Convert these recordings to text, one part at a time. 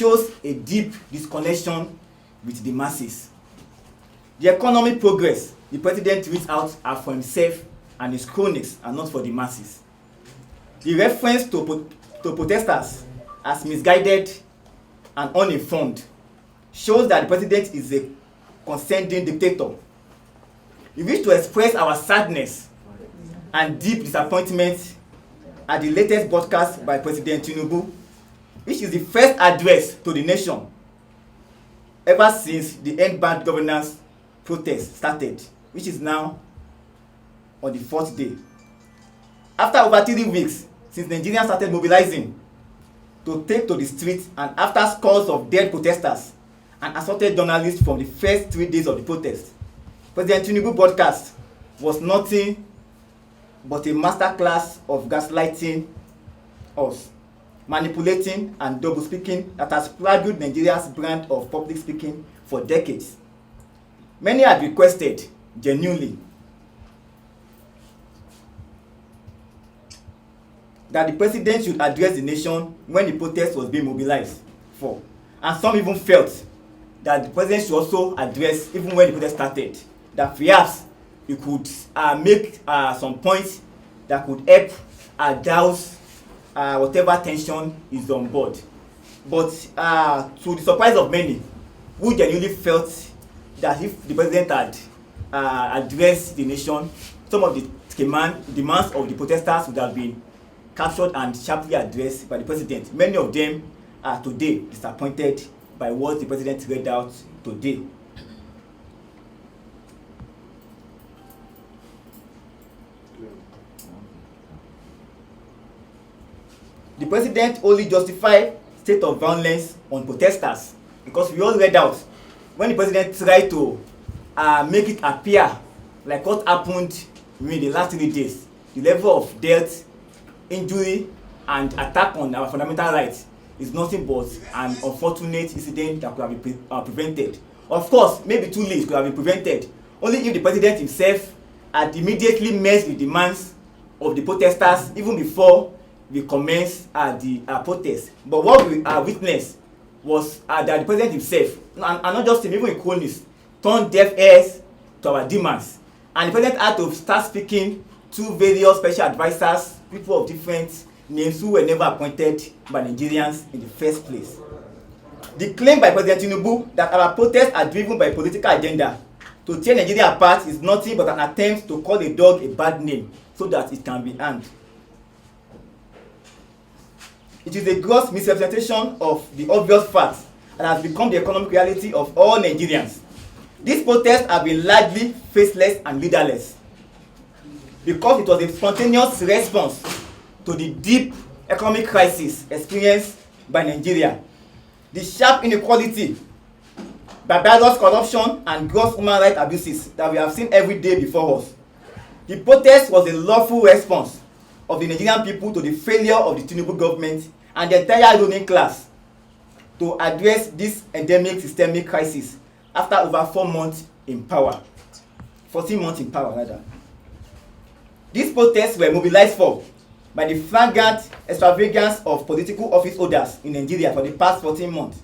shows a deep disconnection with the masses. The economic progress the president reads out are for himself and his cronies and not for the masses. The reference to protesters as misguided and uninformed shows that the president is a condescending dictator. We wish to express our sadness and deep disappointment at the latest broadcast by President Tinubu, which is the first address to the nation ever since the End Bad Governance protest started, which is now on the 4th day. After over 3 weeks since Nigerians started mobilizing to take to the streets, and after scores of dead protesters and assaulted journalists from the first 3 days of the protest, President Tinubu broadcast was nothing but a masterclass of gaslighting us, manipulating and double speaking that has plagued Nigeria's brand of public speaking for decades. Many had requested genuinely that the president should address the nation when the protest was being mobilized for, and some even felt that the president should also address even when the protest started, that perhaps he could make some points that could help douse whatever tension is on board. But to the surprise of many, who genuinely felt that if the president had addressed the nation, some of the demands of the protesters would have been captured and sharply addressed by the president. Many of them are today disappointed by what the president read out today. The president only justified state of violence on protesters because we all read out when the president tried to make it appear like what happened in the last 3 days. The level of death, injury, and attack on our fundamental rights is nothing but an unfortunate incident that could have been prevented. Of course, maybe too late, could have been prevented only if the president himself had immediately met the demands of the protesters even before we commenced the protest. But what we witnessed was that the president himself, and not just him, even in cronies, turned deaf ears to our demands. And the president had to start speaking to various special advisors, people of different names who were never appointed by Nigerians in the first place. The claim by President Tinubu that our protests are driven by a political agenda to tear Nigeria apart is nothing but an attempt to call a dog a bad name so that it can be hanged. It is a gross misrepresentation of the obvious facts that has become the economic reality of all Nigerians. These protests have been largely faceless and leaderless because it was a spontaneous response to the deep economic crisis experienced by Nigeria. The sharp inequality, barbarous corruption, and gross human rights abuses that we have seen every day before us. The protest was a lawful response of the Nigerian people to the failure of the Tinubu government and the entire ruling class to address this endemic systemic crisis after over 4 months in power. 14 months in power, rather. These protests were mobilized for by the flagrant extravagance of political office holders in Nigeria for the past 14 months,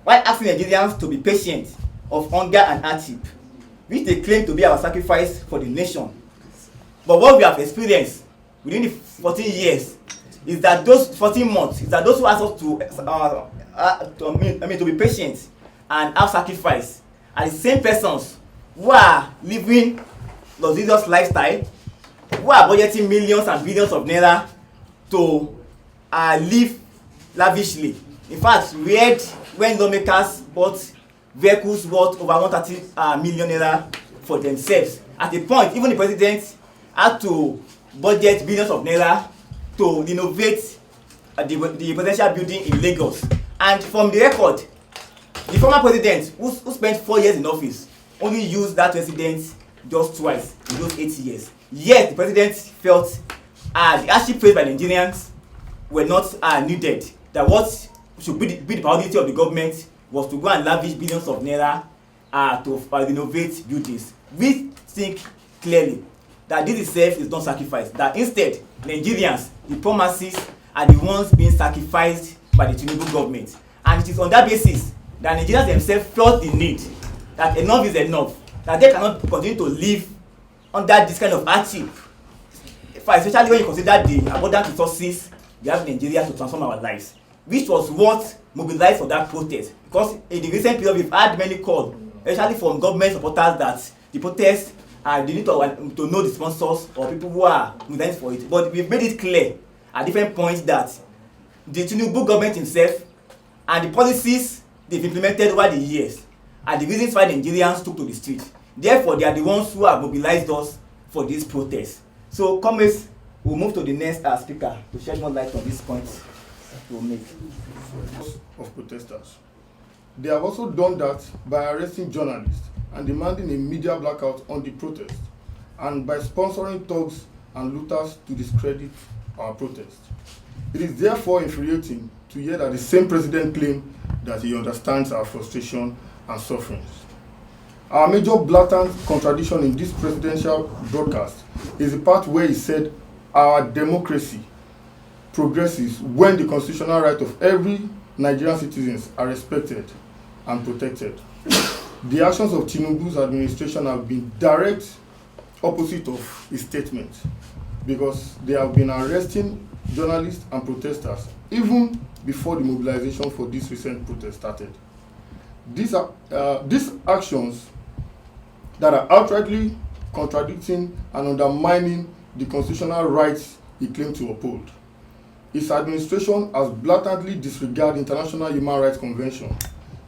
while asking Nigerians to be patient of hunger and hardship, which they claim to be our sacrifice for the nation. But what we have experienced within the 14 years is that those 14 months, is that those who ask us to be patient and have sacrifice are the same persons who are living luxurious lifestyle, who are budgeting millions and billions of naira to live lavishly. In fact, we heard when lawmakers bought vehicles worth over 130 million naira for themselves. At a point, even the president had to budget billions of naira to renovate the presidential building in Lagos. And from the record, the former president, who spent 4 years in office, only used that residence just twice in those 8 years. Yet the president felt the hardship faced by Nigerians were not needed. That what should be the priority of the government was to go and lavish billions of naira to renovate buildings. We think clearly that this itself is not sacrifice. That instead, Nigerians, the poor masses, are the ones being sacrificed by the Tinubu government. And And it is on that basis that Nigerians themselves felt the need that enough is enough, that they cannot continue to live under this kind of hardship. Especially when you consider the abundant resources we have in Nigeria to transform our lives, which was what mobilized for that protest. Because in the recent period, we've had many calls, especially from government supporters, that the protest they need to know the sponsors or people who are mobilized for it. But we've made it clear at different points that the Tinubu government himself and the policies they've implemented over the years are the reasons why Nigerians took to the street. Therefore, they are the ones who have mobilized us for this protest. So, comrades, we'll move to the next speaker to shed more light on these points we'll make. Of protesters. They have also done that by arresting journalists and demanding a media blackout on the protest, and by sponsoring thugs and looters to discredit our protest. It is therefore infuriating to hear that the same president claims that he understands our frustration and sufferings. Our major blatant contradiction in this presidential broadcast is the part where he said our democracy progresses when the constitutional right of every Nigerian citizens are respected and protected. The actions of Tinubu's administration have been direct opposite of his statement, because they have been arresting journalists and protesters even before the mobilization for this recent protest started. These actions that are outrightly contradicting and undermining the constitutional rights he claimed to uphold. His administration has blatantly disregarded International Human Rights Convention,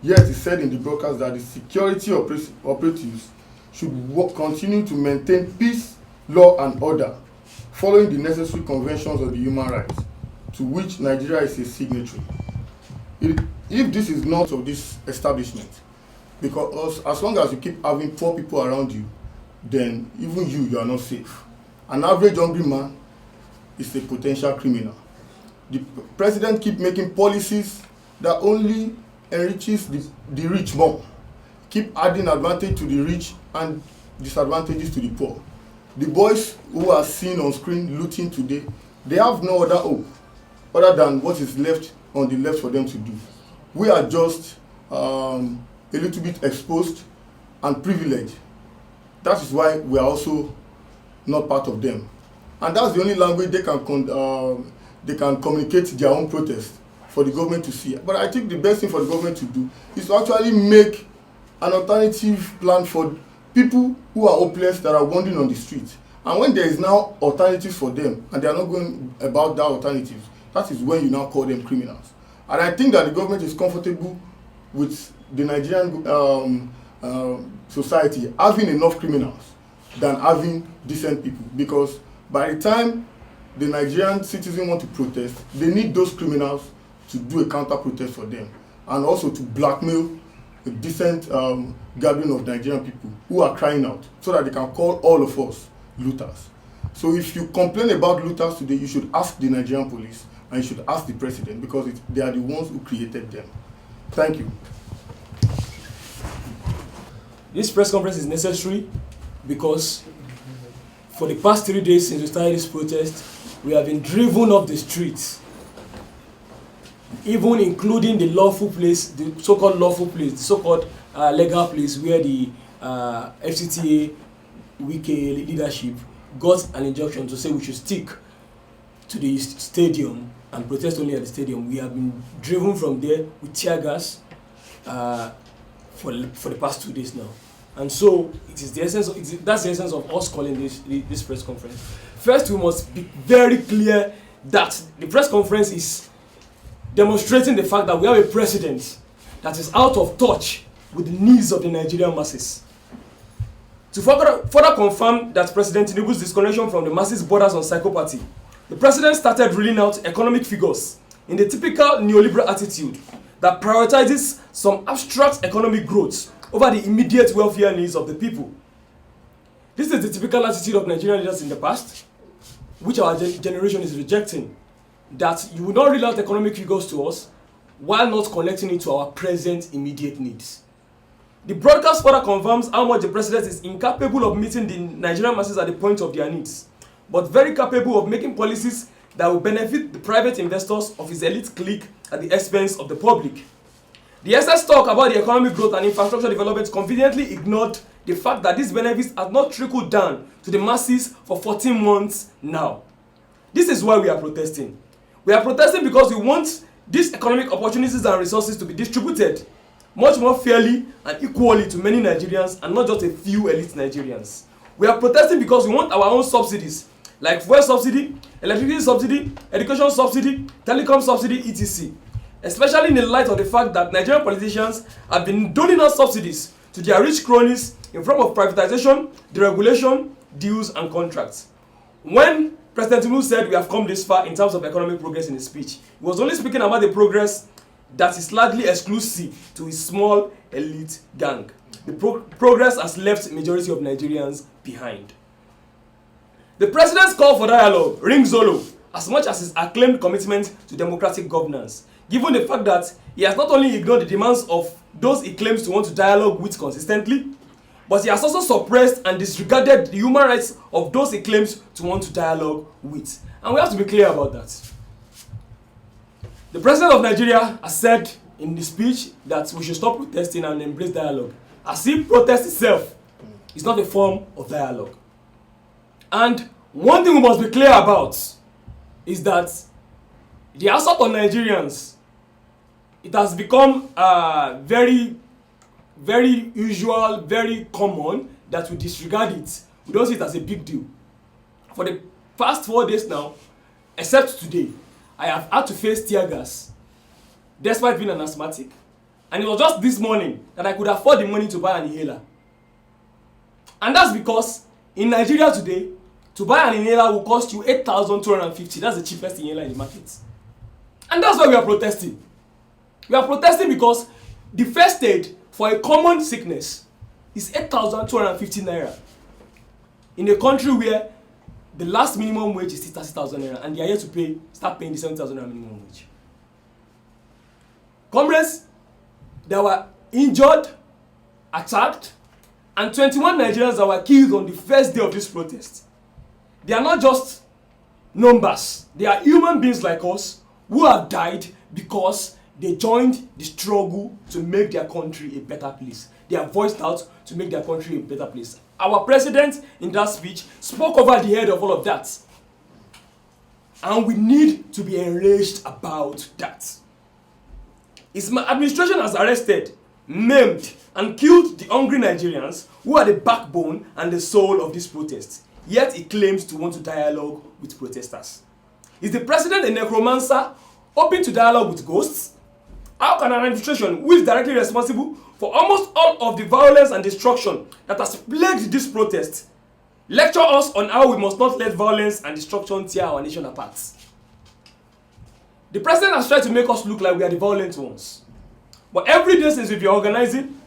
yet he said in the broadcast that the security operatives should continue to maintain peace, law and order, following the necessary conventions of the human rights, to which Nigeria is a signatory. If this is not of this establishment, because as long as you keep having poor people around you, then even you are not safe. An average hungry man is a potential criminal. The president keep making policies that only enriches the rich more, keep adding advantage to the rich and disadvantages to the poor. The boys who are seen on screen looting today, they have no other hope other than what is left on the left for them to do. We are just a little bit exposed and privileged. That is why we are also not part of them. And that's the only language they can communicate their own protest for the government to see. But I think the best thing for the government to do is to actually make an alternative plan for people who are hopeless, that are wandering on the streets. And when there is now alternatives for them and they are not going about that alternative, that is when you now call them criminals. And I think that the government is comfortable with the Nigerian society having enough criminals than having decent people, because by the time the Nigerian citizens want to protest, they need those criminals to do a counter protest for them, and also to blackmail a decent gathering of Nigerian people who are crying out, so that they can call all of us looters. So if you complain about looters today, you should ask the Nigerian police and you should ask the president, because they are the ones who created them. Thank you. This press conference is necessary because for the past 3 days since we started this protest, we have been driven off the streets, even including the lawful place, the so-called lawful place, the so-called legal place where the FCTA Wike leadership got an injunction to say we should stick to the stadium and protest only at the stadium. We have been driven from there with tear gas for the past 2 days now. And so it is the essence of, that's the essence of us calling this press conference. First, we must be very clear that the press conference is demonstrating the fact that we have a president that is out of touch with the needs of the Nigerian masses. To further confirm that President Tinubu's disconnection from the masses borders on psychopathy, the president started reeling out economic figures in the typical neoliberal attitude that prioritizes some abstract economic growth over the immediate welfare needs of the people. This is the typical attitude of Nigerian leaders in the past, which our generation is rejecting, that you will not reel out economic figures to us while not connecting it to our present immediate needs. The broadcast further confirms how much the president is incapable of meeting the Nigerian masses at the point of their needs, but very capable of making policies that will benefit the private investors of his elite clique at the expense of the public. The excess talk about the economic growth and infrastructure development conveniently ignored the fact that these benefits have not trickled down to the masses for 14 months now. This is why we are protesting. We are protesting because we want these economic opportunities and resources to be distributed much more fairly and equally to many Nigerians and not just a few elite Nigerians. We are protesting because we want our own subsidies like fuel subsidy, electricity subsidy, education subsidy, telecom subsidy, etc. Especially in the light of the fact that Nigerian politicians have been doling out subsidies to their rich cronies in form of privatization, deregulation, deals and contracts. When President Tinubu said we have come this far in terms of economic progress in his speech, he was only speaking about the progress that is largely exclusive to his small elite gang. The progress has left the majority of Nigerians behind. The president's call for dialogue rings hollow as much as his acclaimed commitment to democratic governance, given the fact that he has not only ignored the demands of those he claims to want to dialogue with consistently, but he has also suppressed and disregarded the human rights of those he claims to want to dialogue with. And we have to be clear about that. The president of Nigeria has said in the speech that we should stop protesting and embrace dialogue, as if protest itself is not a form of dialogue. And one thing we must be clear about is that the assault on Nigerians, it has become very usual, very common that we disregard it. We don't see it as a big deal. For the past 4 days now, except today, I have had to face tear gas despite being an asthmatic. And it was just this morning that I could afford the money to buy an inhaler. And that's because in Nigeria today, to buy an inhaler will cost you 8,250. That's the cheapest inhaler in the market. And that's why we are protesting. We are protesting because the first aid for a common sickness is 8,250 naira. In a country where the last minimum wage is 30,000 naira and they are here to start paying the 7,000 naira minimum wage. Comrades, they were injured, attacked, and 21 Nigerians that were killed on the first day of this protest. They are not just numbers. They are human beings like us who have died because they joined the struggle to make their country a better place. They have voiced out to make their country a better place. Our president in that speech spoke over the head of all of that. And we need to be enraged about that. His administration has arrested, maimed, and killed the hungry Nigerians who are the backbone and the soul of this protest. Yet he claims to want to dialogue with protesters. Is the president a necromancer, open to dialogue with ghosts? How can an administration who is directly responsible for almost all of the violence and destruction that has plagued this protest lecture us on how we must not let violence and destruction tear our nation apart? The president has tried to make us look like we are the violent ones. But every day since we've been organizing,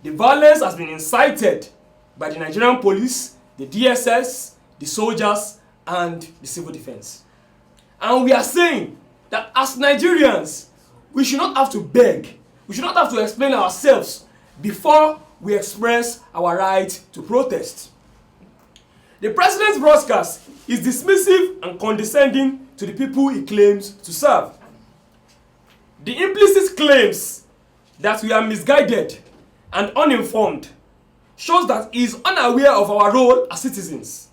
the violence has been incited by the Nigerian police, the DSS, the soldiers, and the civil defense. And we are saying that as Nigerians, we should not have to beg, we should not have to explain ourselves before we express our right to protest. The president's broadcast is dismissive and condescending to the people he claims to serve. The implicit claims that we are misguided and uninformed shows that he is unaware of our role as citizens,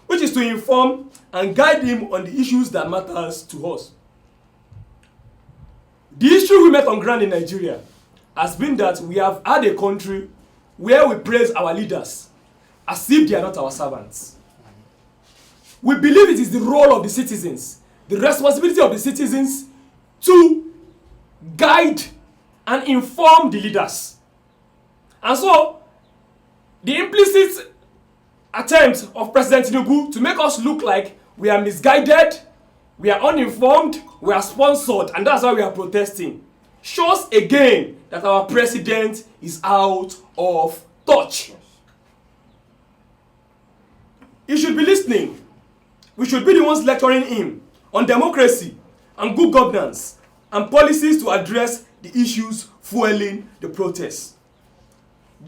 which is to inform and guide him on the issues that matters to us. The issue we met on ground in Nigeria has been that we have had a country where we praise our leaders as if they are not our servants. We believe it is the role of the citizens, the responsibility of the citizens to guide and inform the leaders. And so, the implicit attempt of President Tinubu to make us look like we are misguided, we are uninformed, we are sponsored, and that's why we are protesting, shows again that our president is out of touch. He should be listening. We should be the ones lecturing him on democracy and good governance and policies to address the issues fueling the protests.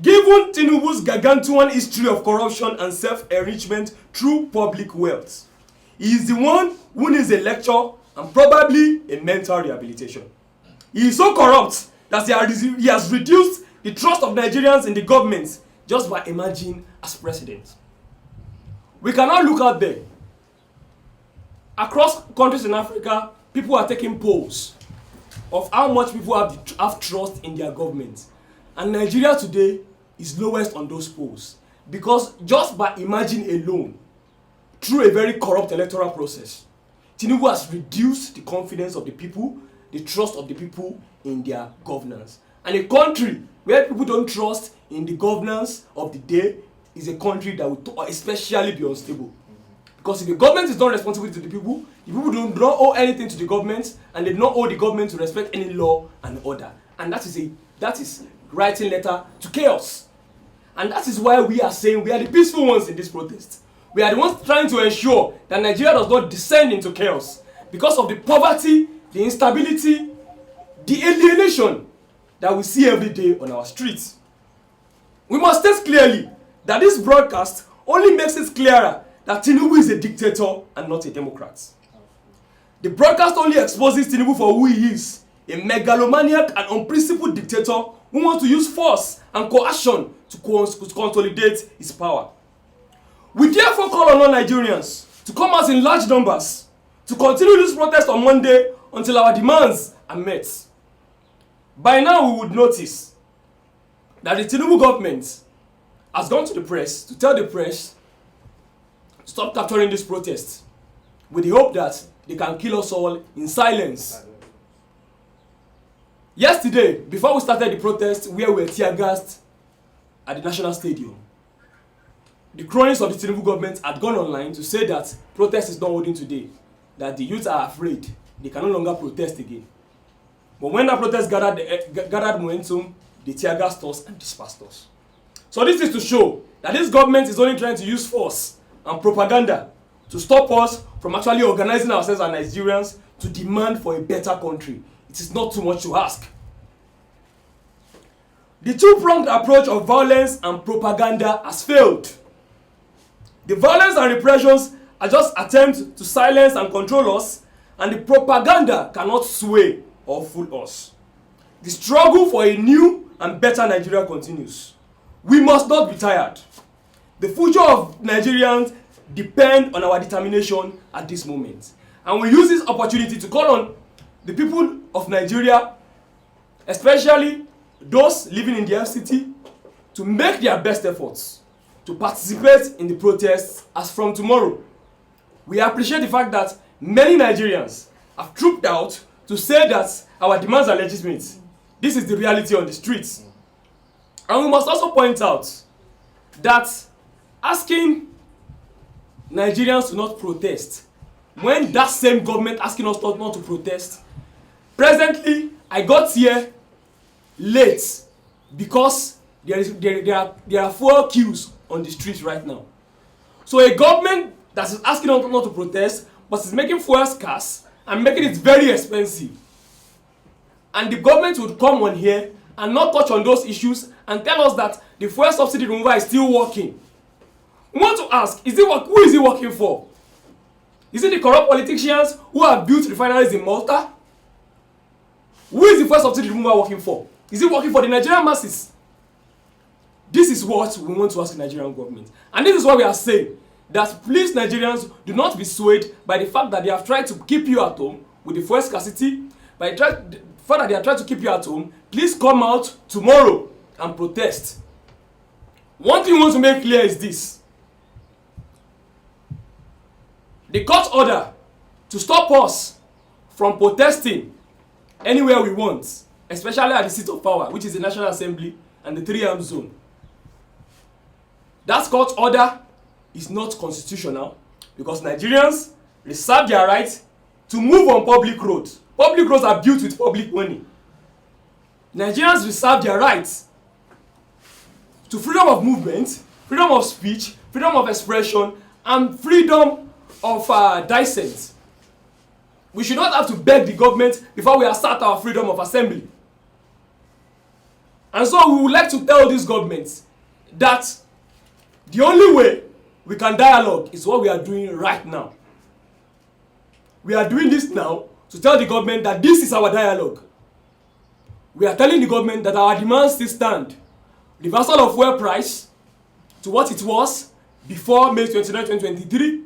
Given Tinubu's gargantuan history of corruption and self-enrichment through public wealth, he is the one who needs a lecture and probably a mental rehabilitation. He is so corrupt that he has reduced the trust of Nigerians in the government just by emerging as president. We cannot look out there. Across countries in Africa, people are taking polls of how much people have trust in their government. And Nigeria today is lowest on those polls. Because just by emerging alone, through a very corrupt electoral process, Tinubu has reduced the confidence of the people, the trust of the people in their governance. And a country where people don't trust in the governance of the day is a country that will especially be unstable. Because if the government is not responsible to the people do not owe anything to the government, and they do not owe the government to respect any law and order. And that is writing letter to chaos. And that is why we are saying we are the peaceful ones in this protest. We are the ones trying to ensure that Nigeria does not descend into chaos because of the poverty, the instability, the alienation that we see every day on our streets. We must state clearly that this broadcast only makes it clearer that Tinubu is a dictator and not a democrat. The broadcast only exposes Tinubu for who he is, a megalomaniac and unprincipled dictator who wants to use force and coercion to consolidate his power. We therefore call on all Nigerians to come out in large numbers to continue this protest on Monday until our demands are met. By now we would notice that the Tinubu government has gone to the press to tell the press to stop capturing this protest with the hope that they can kill us all in silence. Yesterday, before we started the protest, we were tear-gassed at the National Stadium. The cronies of the Tinubu government had gone online to say that protest is not holding today, that the youth are afraid, they can no longer protest again. But when that protest gathered momentum, they tear-gassed us and dispersed us. So this is to show that this government is only trying to use force and propaganda to stop us from actually organizing ourselves as Nigerians to demand for a better country. It is not too much to ask. The two-pronged approach of violence and propaganda has failed. The violence and repressions are just attempts to silence and control us, and the propaganda cannot sway or fool us. The struggle for a new and better Nigeria continues. We must not be tired. The future of Nigerians depend on our determination at this moment. And we use this opportunity to call on the people of Nigeria, especially those living in the FCT, to make their best efforts to participate in the protests as from tomorrow. We appreciate the fact that many Nigerians have trooped out to say that our demands are legitimate. This is the reality on the streets. And we must also point out that asking Nigerians to not protest, when that same government asking us not to protest, presently I got here late because there are 4 queues on the streets right now. So a government that is asking us not to protest but is making fuel scarce and making it very expensive, and the government would come on here and not touch on those issues and tell us that the fuel subsidy removal is still working. We want to ask, who is it working for? Is it the corrupt politicians who have built refineries in Malta? Who is the fuel subsidy removal working for? Is it working for the Nigerian masses? This is what we want to ask the Nigerian government. And this is why we are saying that please, Nigerians, do not be swayed by the fact that they have tried to keep you at home with the fuel scarcity. By the fact that they are trying to keep you at home, please come out tomorrow and protest. One thing we want to make clear is this. The court order to stop us from protesting anywhere we want, especially at the seat of power, which is the National Assembly and the 3-arm zone. That court order is not constitutional because Nigerians reserve their right to move on public roads. Public roads are built with public money. Nigerians reserve their rights to freedom of movement, freedom of speech, freedom of expression, and freedom of dissent. We should not have to beg the government before we assert our freedom of assembly. And so we would like to tell this government that the only way we can dialogue is what we are doing right now. We are doing this now to tell the government that this is our dialogue. we are telling the government that our demands still stand. Reversal of fuel price to what it was before May 29, 2023.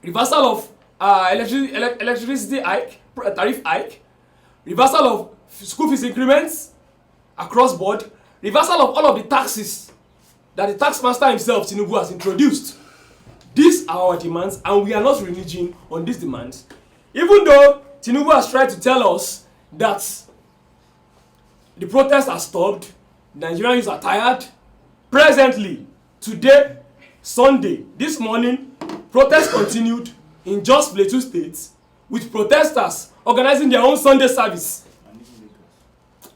Reversal of electricity hike, tariff hike. Reversal of school fees increments across board. Reversal of all of the taxes that the tax master himself, Tinubu, has introduced. These are our demands, and we are not reneging on these demands. Even though Tinubu has tried to tell us that the protests are stopped, Nigerian youths are tired. Presently, today, Sunday, this morning, protests continued in Jos Plateau State, with protesters organizing their own Sunday service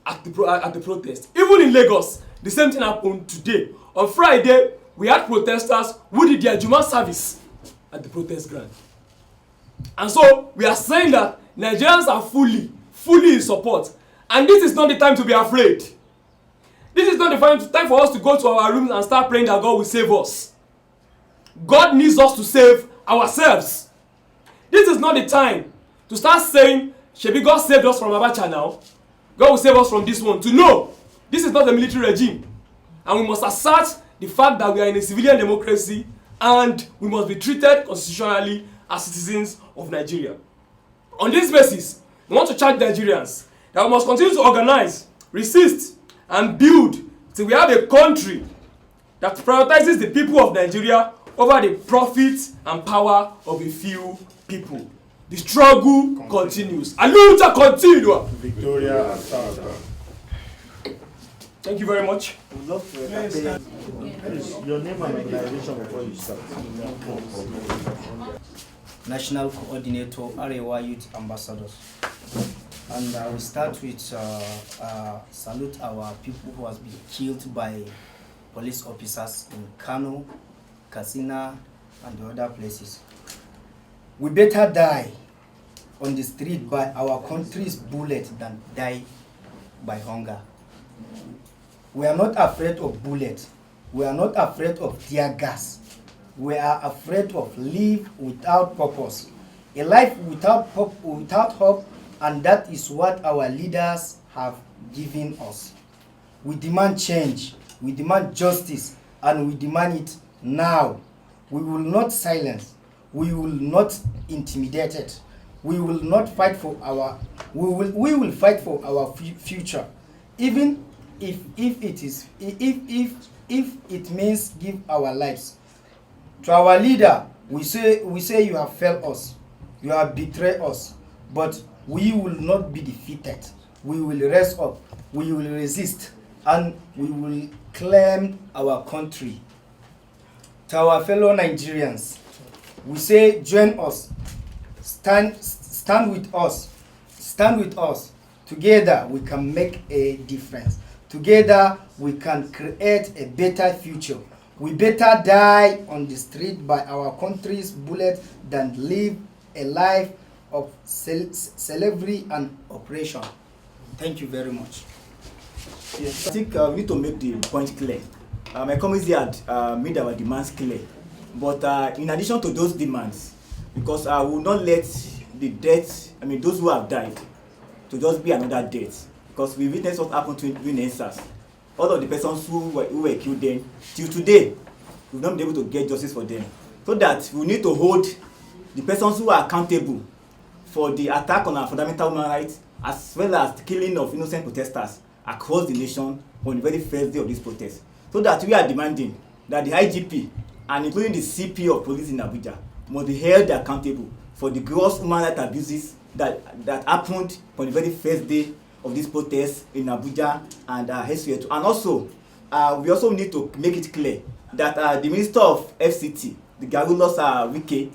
at the protest. Even in Lagos, the same thing happened today. On Friday, we had protesters who did their Juma service at the protest ground. And so, we are saying that Nigerians are fully in support. And this is not the time to be afraid. This is not the time for us to go to our rooms and start praying that God will save us. God needs us to save ourselves. This is not the time to start saying, Shebi God saved us from Abacha now. God will save us from this one. To know, this is not a military regime. And we must assert the fact that we are in a civilian democracy and we must be treated constitutionally as citizens of Nigeria. On this basis, we want to charge Nigerians that we must continue to organize, resist, and build till we have a country that prioritizes the people of Nigeria over the profit and power of a few people. The struggle continues. A lucha continua. Victoria and South. Thank you very much. Your name and organization before you start. National Coordinator, Arewa Youth Ambassadors. And I will start with salute our people who has been killed by police officers in Kano, Katsina, and the other places. We better die on the street by our country's bullet than die by hunger. We are not afraid of bullets. We are not afraid of tear gas. We are afraid of life without purpose. A life without hope, and that is what our leaders have given us. We demand change, we demand justice, and we demand it now. We will not silence, we will not intimidate it. We will not fight for our, we will fight for our future, even if it means give our lives. To our leader, we say you have failed us, you have betrayed us, but we will not be defeated. We will rise up, we will resist, and we will claim our country. To our fellow Nigerians, we say join us, stand with us, stand with us. Together we can make a difference. Together we can create a better future. We better die on the street by our country's bullet than live a life of slavery and oppression. Thank you very much. Yes, I think we need to make the point clear. My committee had made our demands clear. But in addition to those demands, because I will not let the death, those who have died, to just be another death. Because we witnessed what happened to Organisers. All of the persons who were killed then, till today, we've not been able to get justice for them. So that we need to hold the persons who are accountable for the attack on our fundamental human rights, as well as the killing of innocent protesters across the nation on the very first day of this protest. So that we are demanding that the IGP, and including the CP of police in Abuja, must be held accountable for the gross human rights abuses that happened on the very first day of this protest in Abuja and elsewhere too. And also, we also need to make it clear that the Minister of FCT, the Garrulous Wike,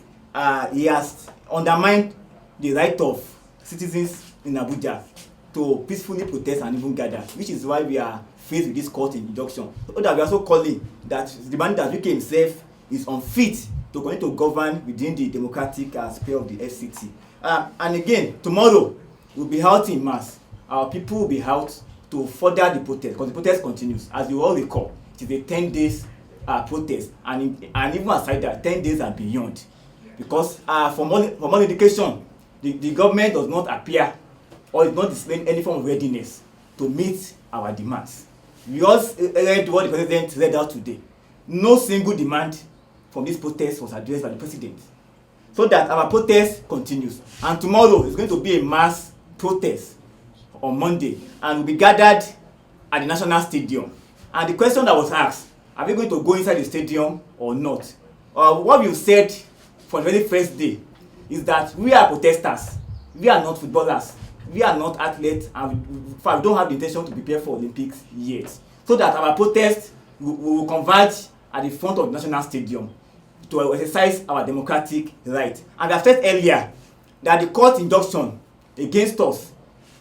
he has undermined the right of citizens in Abuja to peacefully protest and even gather, which is why we are faced with this court injunction. So that we are also calling that the man that Wike himself is unfit to continue to govern within the democratic sphere of the FCT. And again, tomorrow we'll be out in mass. Our people will be out to further the protest, because the protest continues. As you all recall, it is a 10 days protest, and even aside that, 10 days and beyond. Because from all indication, the government does not appear or is not displaying any form of readiness to meet our demands. We also read what the president read out today. No single demand from this protest was addressed by the president. So that our protest continues. And tomorrow is going to be a mass protest on Monday, and we'll be gathered at the National Stadium. And the question that was asked, are we going to go inside the stadium or not? What we've said for the very first day is that we are protesters. We are not footballers. We are not athletes, and we don't have the intention to prepare for Olympics yet. So that our protest will converge at the front of the National Stadium to exercise our democratic right. And I said earlier that the court injunction against us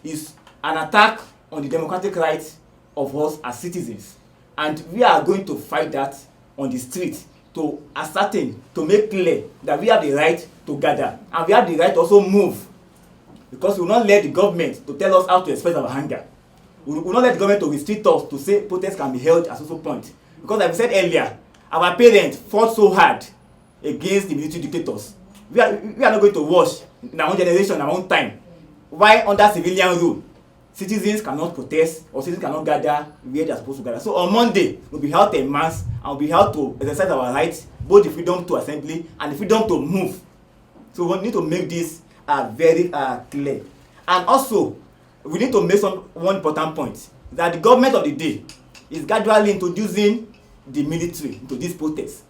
is an attack on the democratic rights of us as citizens. And we are going to fight that on the street to ascertain, to make clear that we have the right to gather. And we have the right to also move. Because we will not let the government to tell us how to express our anger. We will not let the government to restrict us to say protests can be held at social point. Because like we said earlier, our parents fought so hard against the military dictators. We are not going to watch in our own generation, our own time. Why under civilian rule, citizens cannot protest or citizens cannot gather where they are supposed to gather. So on Monday, we'll be held en masse and we'll be held to exercise our rights, both the freedom to assembly and the freedom to move. So we need to make this very clear. And also, we need to make one important point, that the government of the day is gradually introducing the military into this protest.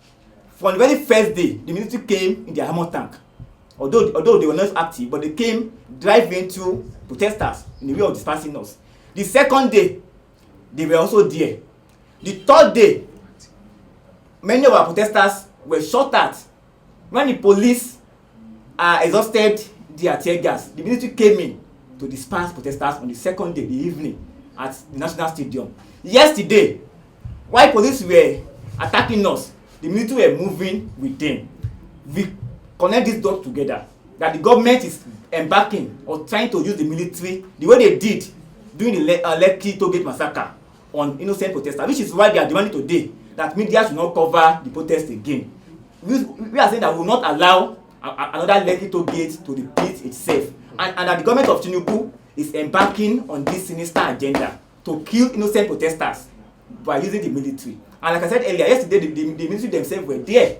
From the very first day, the military came in their armor tank. Although they were not active, but they came driving into protesters in the way of dispersing us. The second day, they were also there. The third day, many of our protesters were shot at. When the police exhausted their tear gas, the military came in to disperse protesters on the second day, the evening, at the National Stadium. Yesterday, while police were attacking us, the military were moving with them. We connect these dots together, that the government is embarking or trying to use the military the way they did during the Lekki Toll Gate massacre on innocent protesters, which is why they are demanding today that media should not cover the protest again. We are saying that we will not allow another Lekki Toll Gate to repeat itself, and that the government of Tinubu is embarking on this sinister agenda to kill innocent protesters by using the military. And like I said earlier, yesterday the military themselves were there.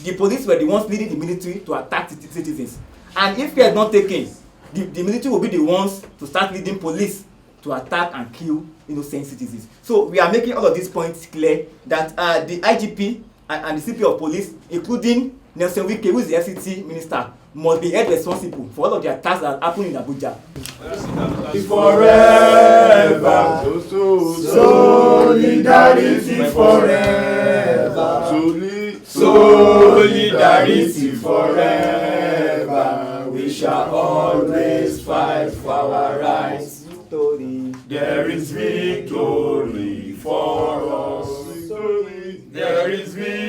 The police were the ones leading the military to attack citizens. And if care is not taken, the military will be the ones to start leading police to attack and kill innocent citizens. So we are making all of these points clear that the IGP and the CP of police, including Nelson Wike, who is the FCT minister, must be held responsible for all of the attacks that happen in Abuja. Forever, solidarity forever, solidarity forever. We shall always fight for our rights. Victory. There is victory for us. There is victory.